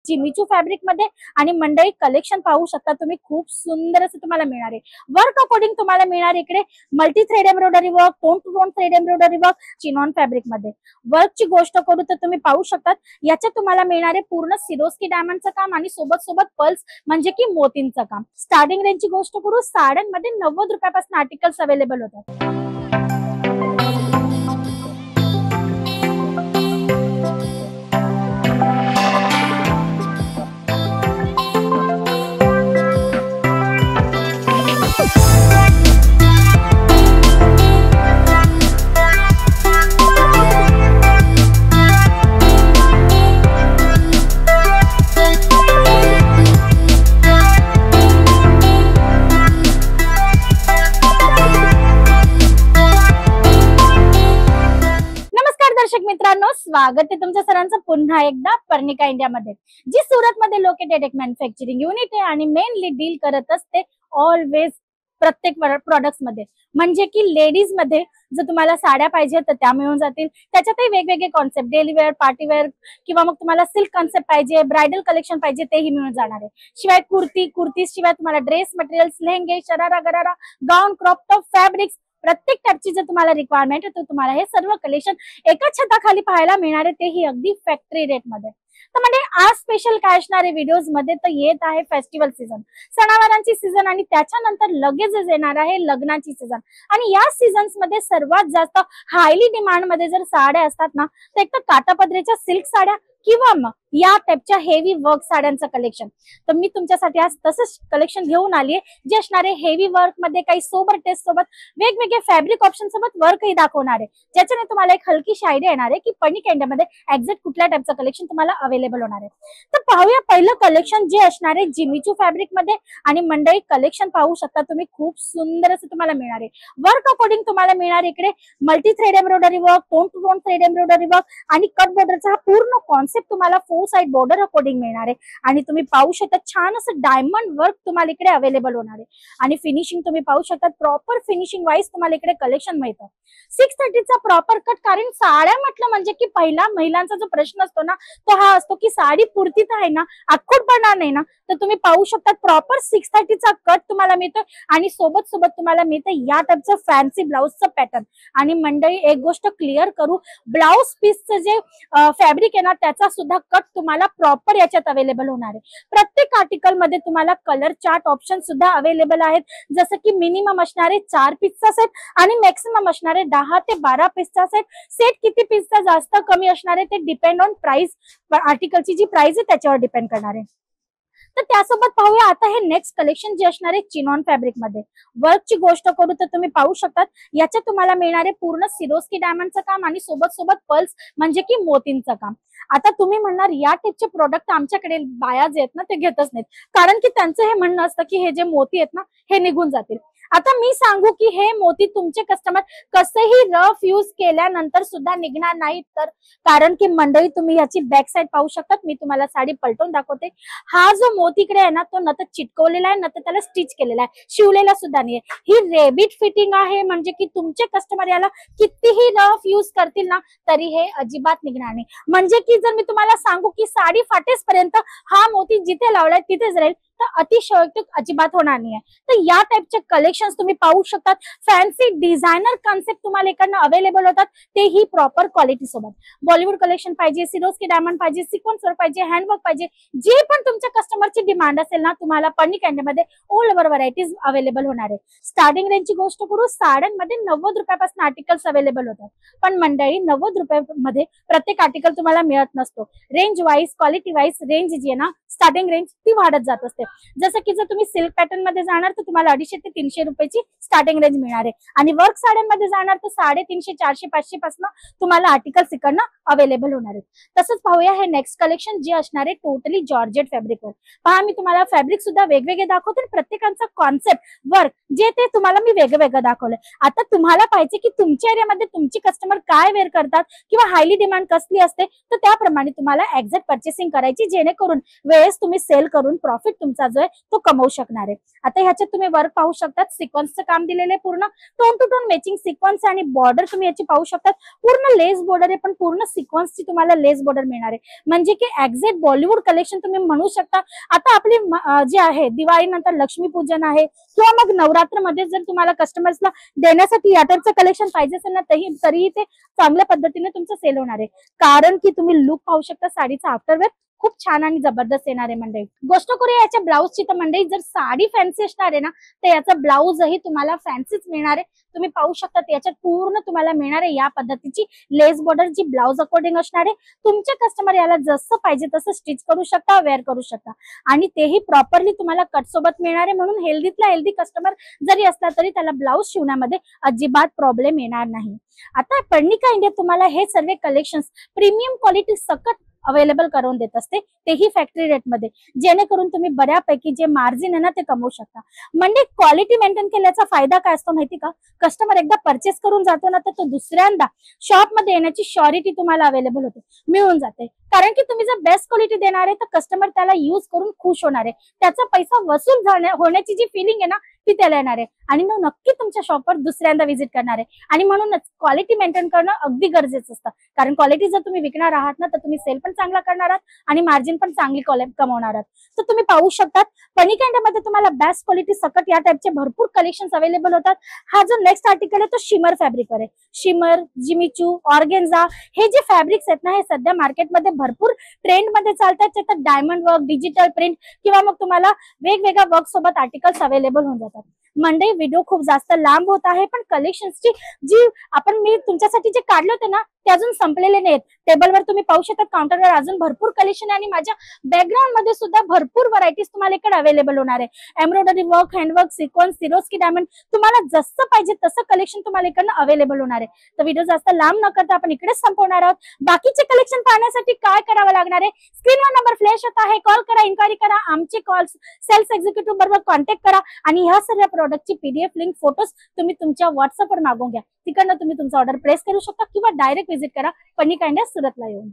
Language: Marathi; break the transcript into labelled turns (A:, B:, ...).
A: जिमीचू फॅब्रिक मध्ये आणि मंडळी कलेक्शन पाहू शकता तुम्ही, खूप सुंदर असं तुम्हाला मिळणार आहे। वर्क अकॉर्डिंग तुम्हाला मिळणार इकडे multi thread embroidery work, tone to tone thread embroidery work, chinon fabric मध्ये। वर्कची गोष्ट करू तर तुम्ही पाहू शकता याच्यात तुम्हाला मिळणार आहे पूर्ण सिरोस्की डायमंडचं काम आणि सोबत सोबत पल्स म्हणजे की मोतींचं काम। स्टार्टिंग रेंजची गोष्ट करू, साड्यांमध्ये 90 रुपयापासून आर्टिकल्स अवेलेबल होतात। दर्शक मित्रांनो, स्वागत आहे तुमच्या सर्वांचं पुन्हा एकदा पर्णिका इंडिया मध्ये, जी सुरत मध्ये लोकेटेड एक मॅन्युफॅक्चरिंग युनिट आहे आणि मेनली डील करत असते ऑलवेज प्रत्येक प्रोडक्ट्स मध्ये। म्हणजे की लेडीज मध्ये जर तुम्हाला साड्या पाहिजे तर त्या मिळून जातील, त्याच्यातही वेगवेगळे concept, daily wear, party wear किंवा मग तुम्हाला सिल्क कॉन्सेप्ट पाहिजे, ब्रायडल कलेक्शन पाहिजे तेही मिळून जाणार आहे। शिवाय कुर्ती शिवाय तुम्हाला ड्रेस मटेरियल्स, लेहंगे, शरारा, गरारा, गाऊन, क्रॉप टॉप, फॅब्रिक्स, प्रत्येक टाइपची जर तुम्हाला रिक्वायरमेंट आहे तर तुम्हाला हे सर्व कलेक्शन एकाच छताखाली पाहायला मिळणार आहे, तेही अगदी फॅक्टरी रेट मध्ये। तर म्हणजे आज स्पेशल काय असणार आहे व्हिडिओज मध्ये, तर येत आहे फेस्टिवल सीझन, सणावारांची सीझन आणि त्याच्यानंतर लगेचच येणार आहे लग्नाची सीझन। आणि या सीझन्स मध्ये सर्वात जास्त हायली डिमांड मध्ये जर साड्या असतात ना, तर एक तर काठापदरीच्या सिल्क साड्या किंवा मग या टाइपच्या हेवी वर्क साड्यांचं कलेक्शन। तर मी तुमच्यासाठी आज तसंच कलेक्शन घेऊन आली आहे, जे असणार आहे हेवी वर्क मध्ये, काही सोबर टेस्ट सोबत वेगवेगळे फॅब्रिक ऑप्शन सोबत वर्कही दाखवणार आहे, ज्याच्याने तुम्हाला एक हलकीशी आयडिया येणार आहे की पर्णिका इंडियामध्ये एक्झॅक्ट कुठल्या टाइपचं कलेक्शन तुम्हाला अवेलेबल होणार आहे। तर पाहूया पहिलं कलेक्शन जे असणार आहे जिमीचू फॅब्रिक मध्ये आणि मंडळी कलेक्शन पाहू शकता तुम्ही, खूप सुंदर असं तुम्हाला मिळणार आहे। वर्क अकॉर्डिंग तुम्हाला मिळणार इकडे multi thread embroidery work, tone to tone thread embroidery work आणि कट बॉर्डरचा हा पूर्ण कॉन्सेप्ट तुम्हाला 4 साइड बॉर्डर अकॉर्डिंग मिळणार आहे। आणि तुम्ही पाहू शकता छान असं डायमंड वर्क तुम्हाला इकडे अवेलेबल होणार आहे आणि फिनिशिंग तुम्ही पाहू शकता प्रॉपर फिनिशिंग वाईज तुम्हाला इकडे कलेक्शन मिळतं। 630 चा प्रॉपर कट, कारण साड्या म्हटलं म्हणजे की पहिला महिलांचा जो प्रश्न असतो ना, तो हा असतो की साडी पुरती तर आहे ना, आखूड पडणार नाही ना। तर तुम्ही पाहू शकता प्रॉपर 630 चा कट तुम्हाला मिळतो आणि सोबत सोबत तुम्हाला मिळतं या टाइपचं फॅन्सी ब्लाउजचं पॅटर्न। आणि मंडळी एक गोष्ट क्लिअर करू, ब्लाउज पीसचं जे फॅब्रिक आहे ना, त्याचा सुद्धा कट तुम्हाला प्रॉपर याच्यात अवेलेबल होणार आहे। प्रत्येक आर्टिकल मध्ये तुम्हाला कलर चार्ट ऑप्शन सुद्धा अवेलेबल आहेत, जसं की मिनिमम असणारे 4 पीसचा सेट आणि मॅक्सिमम असणारे 10 ते 12 पीसचा सेट। सेट किती पीसचा जास्त कमी असणार आहे ते डिपेंड ऑन प्राइस, आर्टिकलची जी प्राइस आहे त्याच्यावर डिपेंड करणार आहे। तर त्यासोबत पाहूया आता हे नेक्स्ट कलेक्शन जे असणार आहे चिनॉन फॅब्रिक मध्ये। वर्कची गोष्ट करू तर तुम्ही पाहू शकता याच्यात तुम्हाला मिळणार आहे पूर्ण सिरोस्की डायमंडचं काम आणि सोबत सोबत पल्स म्हणजे की मोतींचं काम। आता तुम्ही म्हणणार या टाइपचे प्रोडक्ट आमच्याकडे बायाज आहेत ना ते घेतच नाहीत, कारण की त्यांचं हे म्हणणं असतं की हे जे मोती आहेत ना हे निघून जातील। आता मी सांगू की हे मोती तुमचे कस्टमर कसेही रफ यूज केल्यानंतर सुद्धा निघणार नाहीत, तर कारण की मंडळी तुम्ही याची बॅक साइड पाहू शकता, मी तुम्हाला साडी पलटून दाखवते। हा जो मोतीकडे आहे ना, तो न तर चिटकवलेला आहे न तर त्याला स्टिच केलेला आहे, शिवलेला सुद्धा नाहीये। ही रेबिट फिटिंग आहे, म्हणजे की तुमचे कस्टमर याला कितीही रफ यूज करतील ना तरी हे अजिबात निघणार नाही। म्हणजे की जर मी तुम्हाला सांगू की साडी फाटेसपर्यंत हा मोती जिथे लावलाय तिथेच राहील, तर अतिशयोक्ती अजिबात होणार नाहीये। तर या टाइपचे कलेक्शन्स तुम्ही पाहू शकता, फॅन्सी डिझायनर कॉन्सेप्ट तुम्हाला इकडनं अवेलेबल होतात, तेही प्रॉपर क्वालिटी सोबत। बॉलिवूड कलेक्शन पाहिजे, सिरोस्की डायमंड पाहिजे, सिक्वेन्स वर्क पाहिजे, हँडवर्क पाहिजे, जे पण तुमच्या कस्टमरची डिमांड असेल ना, तुम्हाला पर्णिका इंडियामध्ये ऑल ओव्हर व्हरायटीज अवेलेबल होणार आहे। स्टार्टिंग रेंजची गोष्ट करू, साड्यांमध्ये 90 रुपयापासून आर्टिकल्स अवेलेबल होतात, पण मंडळी 90 रुपयामध्ये प्रत्येक आर्टिकल तुम्हाला मिळत नसतो। Range wise, quality wise range जी आहे ना, स्टार्टिंग रेंज ती वाढत जात असते। जसं की जर तुम्ही सिल्क पॅटर्न मध्ये जाणार तर तुम्हाला 250 ते 300 रुपयाची स्टार्टिंग रेंज मिळणार आहे, आणि वर्क साड्यांमध्ये जाणार तर 350, 400, 500 पासून तुम्हाला आर्टिकल्स इकडनं अवेलेबल होणार आहेत। तसंच पाहूया हे नेक्स्ट कलेक्शन जे असणार आहे टोटली जॉर्जेट फॅब्रिकवर। पहा मी तुम्हाला फॅब्रिक सुद्धा वेगवेगळे दाखवते, प्रत्येकांचा कॉन्सेप्ट वर्क जे ते तुम्हाला मी वेगवेगळं दाखवलंय। आता तुम्हाला पाहिजे की तुमच्या एरियामध्ये तुमची कस्टमर काय वेअर करतात किंवा हायली डिमांड कसली असते, तर त्याप्रमाणे तुम्हाला एक्झॅक्ट पर्चेसिंग करायची, जेणेकरून वेळेस तुम्ही सेल करून प्रॉफिट तुमचं तुमचा जो आहे तो कमवू शकणार आहे. आता ह्याच्यात तुम्ही वर्क पाहू शकतात, सिक्वेन्सचं काम दिलेलं आहे, पूर्ण tone to tone matching sequence आणि बॉर्डर तुम्ही याची पाहू शकतात. पूर्ण लेस बॉर्डर आहे, पण पूर्ण सिक्वेन्सची तुम्हाला लेस बॉर्डर मिळणार आहे. म्हणजे की एक्झॅक्ट बॉलिवूड कलेक्शन तुम्ही म्हणू शकता. आता आपली जी आहे दिवाळी नंतर लक्ष्मीपूजन आहे किंवा मग नवरात्रमध्ये जर तुम्हाला कस्टमर्सला देण्यासाठी या टाईपचं कलेक्शन पाहिजे असेल ना, तरीही ते चांगल्या पद्धतीने तुमचं सेल होणार आहे. कारण की तुम्ही लुक पाहू शकता साडीचा आफ्टरवेअर खूप छान आणि जबरदस्त येणार आहे मंडळी. गोष्ट करूया याच्या ब्लाऊजची, तर मंडळी जर साडी फॅन्सी असणार आहे ना, तर याचा ब्लाऊजही तुम्हाला फॅन्सीच मिळणार आहे. तुम्ही पाहू शकता याच्यात पूर्ण तुम्हाला मिळणार आहे या पद्धतीची लेस बॉर्डर, जी ब्लाऊज अकॉर्डिंग असणार आहे. तुमचे कस्टमर याला जसं पाहिजे तसं स्टिच करू शकता, वेअर करू शकता आणि तेही प्रॉपरली तुम्हाला कट सोबत मिळणार आहे. म्हणून हेल्दीतला हेल्दी कस्टमर जरी असला तरी त्याला ब्लाऊज शिवण्यामध्ये अजिबात प्रॉब्लेम येणार नाही. आता पर्णिका इंडिया तुम्हाला हे सर्व कलेक्शन्स प्रीमियम क्वालिटी सकट अवेलेबल करून देत असते, तेही फॅक्टरी रेटमध्ये, जेणेकरून तुम्ही बऱ्यापैकी जे मार्जिन आहे ना ते कमवू शकता. म्हणजे क्वालिटी मेंटेन केल्याचा फायदा काय असतो माहिती का? कस्टमर एकदा परचेस करून जातो ना, तर तो दुसऱ्यांदा शॉप मध्ये येण्याची श्योरिटी तुम्हाला अवेलेबल होते, मिळून जाते. कारण की तुम्ही जर बेस्ट क्वालिटी देणार आहे तर कस्टमर त्याला यूज करून खुश होणार आहे. त्याचा पैसा वसूल होण्याची जी फिलिंग आहे ना ती त्याला येणार आहे आणि मग नक्की तुमच्या शॉपवर दुसऱ्यांदा व्हिजिट करणार आहे. आणि म्हणूनच क्वालिटी मेंटेन करणं अगदी गरजेचं असतं. कारण क्वालिटी जर तुम्ही विकणार आहात ना, तर तुम्ही सेल पण चांगला करणार आहात आणि मार्जिन पण चांगली कमवणार आहात. तर तुम्ही पाहू शकतात पर्णिका इंडियामध्ये तुम्हाला बेस्ट क्वालिटी सकट या टाइपचे भरपूर कलेक्शन्स अवेलेबल होतात. हा जो नेक्स्ट आर्टिकल आहे तो शिमर फॅब्रिकवर आहे. शिमर, जिमिचू, ऑर्गेन्झा हे जे फॅब्रिक्स आहेत ना, हे सध्या मार्केटमध्ये भरपूर ट्रेंड मध्ये चालतात. त्याच्यात डायमंड वर्क, डिजिटल प्रिंट किंवा मग तुम्हाला वेगवेगळ्या वर्क सोबत आर्टिकल्स अवेलेबल होऊन जातात. मंडळी व्हिडिओ खूप जास्त लांब होत आहे, पण कलेक्शन्सची जी मी तुमच्यासाठी जे काढले होते ना ते अजून संपलेले नाहीत. टेबलवर तुम्ही पाहू शकता, काउंटरवर अजून भरपूर कलेक्शन आहे आणि माझ्या बॅकग्राऊंड मध्ये सुद्धा भरपूर व्हरायटीज तुम्हाला इकडे अवेलेबल होणार आहे. Embroidery work, handwork, sequence, Swarovski diamond, तुम्हाला जसं पाहिजे तसं कलेक्शन तुम्हाला इकडनं अवेलेबल होणार आहे. तर व्हिडिओ जास्त लांब न करता आपण इकडेच संपवणार आहोत. बाकीचे कलेक्शन पाहण्यासाठी काय करावं लागणार आहे? स्क्रीनवर नंबर फ्लॅश होत आहे, कॉल करा, इन्क्वायरी करा, आमचे कॉल्स सेल्स एक्झिक्युटिव्ह बरोबर कॉन्टॅक्ट करा आणि ह्या सर्व प्रोडक्टची पीडीएफ लिंक, फोटोज तुम्ही तुमच्या व्हॉट्सअपवर मागवून घ्या. तिकडनं तुम्ही तुमचा ऑर्डर प्लेस करू शकता किंवा डायरेक्ट व्हिजिट करा पर्णिका इंडिया सुरतला येऊन.